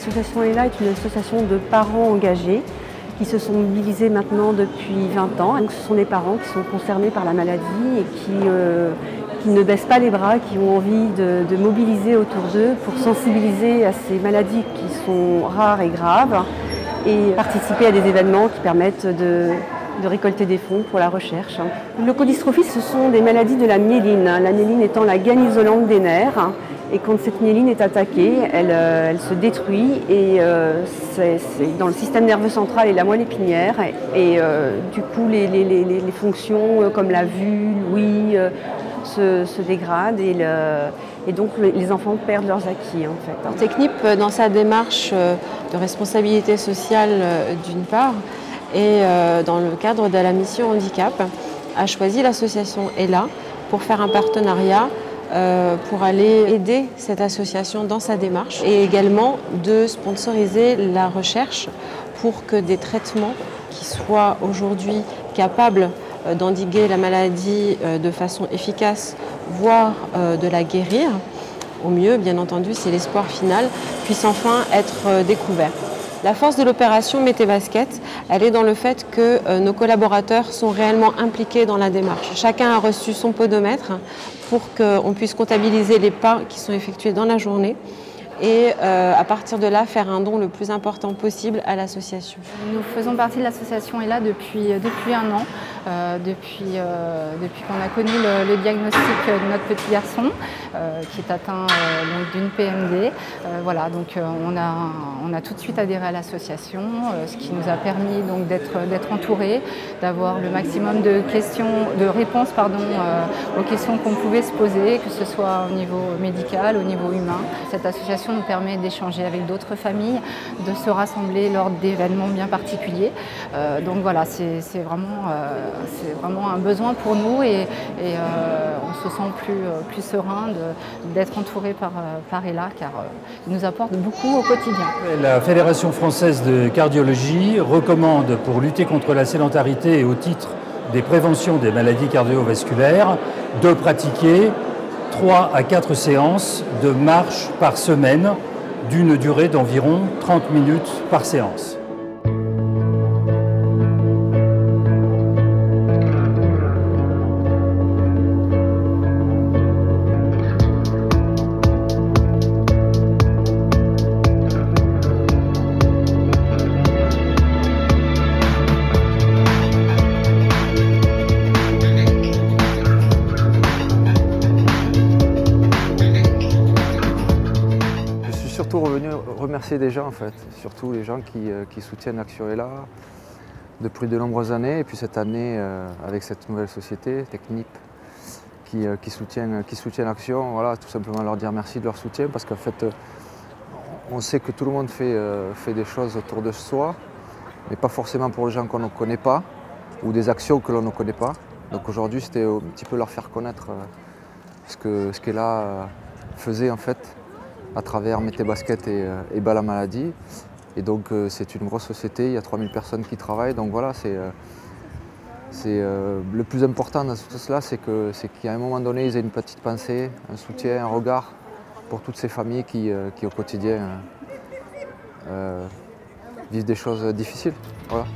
L'association ELA est une association de parents engagés qui se sont mobilisés maintenant depuis 20 ans. Donc, ce sont des parents qui sont concernés par la maladie et qui ne baissent pas les bras, qui ont envie de mobiliser autour d'eux pour sensibiliser à ces maladies qui sont rares et graves et participer à des événements qui permettent de récolter des fonds pour la recherche. Le leucodystrophie, ce sont des maladies de la myéline, la myéline étant la gaine isolante des nerfs. Et quand cette myéline est attaquée, elle se détruit et c'est dans le système nerveux central et la moelle épinière. Et du coup, les fonctions comme la vue, l'ouïe se dégradent et donc les enfants perdent leurs acquis en fait. Technip, dans sa démarche de responsabilité sociale d'une part et dans le cadre de la mission handicap, a choisi l'association ELA pour faire un partenariat pour aller aider cette association dans sa démarche et également de sponsoriser la recherche pour que des traitements qui soient aujourd'hui capables d'endiguer la maladie de façon efficace, voire de la guérir, au mieux bien entendu c'est l'espoir final, puissent enfin être découverts. La force de l'opération Mettez Basket, elle est dans le fait que nos collaborateurs sont réellement impliqués dans la démarche. Chacun a reçu son podomètre pour qu'on puisse comptabiliser les pas qui sont effectués dans la journée et à partir de là faire un don le plus important possible à l'association. Nous faisons partie de l'association ELA depuis un an, depuis qu'on a connu le diagnostic de notre petit garçon qui est atteint d'une PMD. Voilà, donc on a tout de suite adhéré à l'association, ce qui nous a permis donc d'être entourés, d'avoir le maximum de réponses aux questions qu'on pouvait se poser, que ce soit au niveau médical, au niveau humain. Cette association nous permet d'échanger avec d'autres familles, de se rassembler lors d'événements bien particuliers. Donc voilà, c'est vraiment un besoin pour nous et on se sent plus serein d'être entouré par ELA car il nous apporte beaucoup au quotidien. La Fédération française de cardiologie recommande pour lutter contre la sédentarité et au titre des préventions des maladies cardiovasculaires de pratiquer 3 à 4 séances de marche par semaine d'une durée d'environ 30 minutes par séance. Surtout revenu remercier des gens en fait, surtout les gens qui soutiennent l'Action ELA depuis de nombreuses années et puis cette année avec cette nouvelle société, Technip, qui soutient l'Action, voilà, tout simplement leur dire merci de leur soutien parce qu'en fait on sait que tout le monde fait des choses autour de soi, mais pas forcément pour les gens qu'on ne connaît pas ou des actions que l'on ne connaît pas. Donc aujourd'hui c'était un petit peu leur faire connaître ce qu'ELA faisait en fait, à travers Mettez Basket et Bas la maladie. Et donc c'est une grosse société, il y a 3000 personnes qui travaillent. Donc voilà, le plus important dans tout cela, c'est qu'à un moment donné, ils aient une petite pensée, un soutien, un regard pour toutes ces familles qui au quotidien vivent des choses difficiles. Voilà.